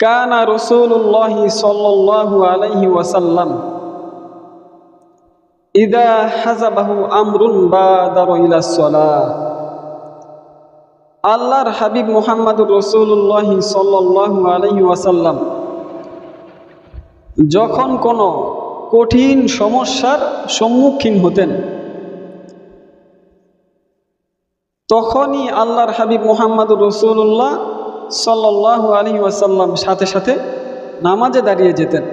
কানা রাসূলুল্লাহ সাল্লাল্লাহু আলাইহি ওয়াসাল্লাম ইদা হাযাবাহু আমরুন বাদারা ইলাস সালাহ। আল্লাহর হাবিব মুহাম্মদুর রাসূলুল্লাহ সাল্লাল্লাহু আলাইহি ওয়াসাল্লাম যখন কোনো কঠিন সমস্যার সম্মুখীন হতেন, তখনই আল্লাহর হাবিব মুহাম্মদুর রাসূলুল্লাহ সাল্লাল্লাহু আলাইহি ওয়াসাল্লাম সাথে সাথে নামাজে দাঁড়িয়ে যেতেন।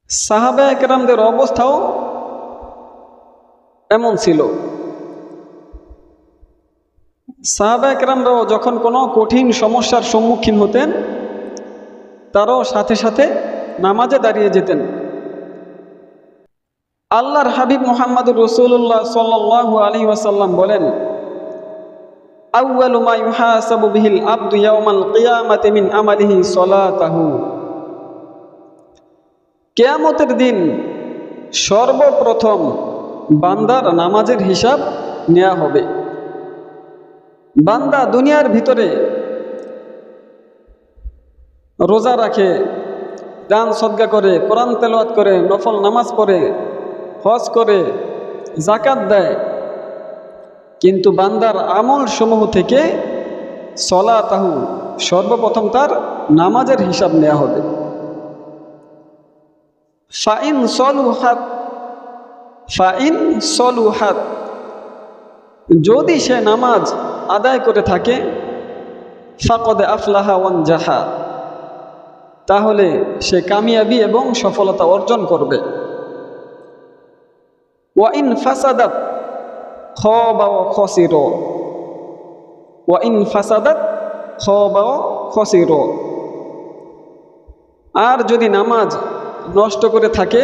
সাহাবায়ে কেরামদের অবস্থাও এমন ছিল। সাহাবায়ে কেরামরাও যখন কোনো কঠিন সমস্যার সম্মুখীন হতেন, তারাও সাথে সাথে নামাজে দাঁড়িয়ে যেতেন। আল্লাহর হাবিব মুহাম্মদুর রাসূলুল্লাহ সাল্লাল্লাহু আলাইহি ওয়াসাল্লাম বলেন, আউয়ালু মা ইউহাসাবু বিহিল আবদু ইয়াউমাল কিয়ামাতি মিন আমালিহি সালাতাহু। কিয়ামতের দিন সর্বপ্রথম বান্দার নামাজের হিসাব নেওয়া হবে। বান্দা দুনিয়ার ভিতরে রোজা রাখে, দান সদকা করে, কোরআন তেলাওয়াত করে, নফল নামাজ পড়ে, হজ করে, যাকাত দেয়, কিন্তু বান্দার আমল সমূহ থেকে সলাতাহু সর্বপ্রথম তার নামাজের হিসাব নেওয়া হবে। ফাইন সলুহাত, যদি সে নামাজ আদায় করে থাকে, ফাকদ আফলাহা ওয়ানজাহা, তাহলে সে কামিয়াবি এবং সফলতা অর্জন করবে। ওয়াইন ফাসাদাত খাবা ওয়া খাসির, ওয়াইন ফাসাদাত খাবা ওয়া খাসির, আর যদি নামাজ নষ্ট করে থাকে,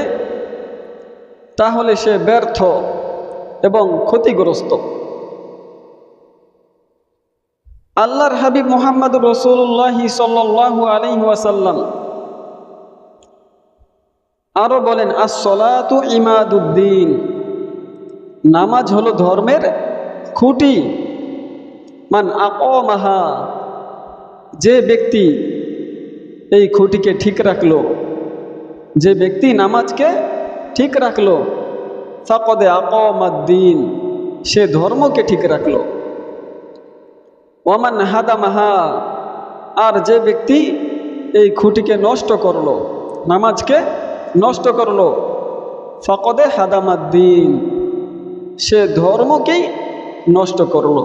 তাহলে সে ব্যর্থ এবং ক্ষতিগ্রস্ত। আল্লাহর হাবিব মুহাম্মদুর রাসূলুল্লাহ সাল্লাল্লাহু আলাইহি ওয়াসাল্লাম আরো বলেন, আস-সালাতু ইমাদুদ্দিন, নামাজ হলো ধর্মের খুঁটি। মান আকামাহা, যে ব্যক্তি এই খুঁটিকে ঠিক রাখলো, যে ব্যক্তি নামাজকে ঠিক রাখলো, ফাকদে আকামাদ্দিন, সে ধর্মকে ঠিক রাখলো। ওয়ামান হাদামাহা, আর যে ব্যক্তি এই খুঁটিকে নষ্ট করলো, নামাজকে নষ্ট করলো, ফাকদে হাদামাদ্দিন, সে ধর্মকেই নষ্ট করলো।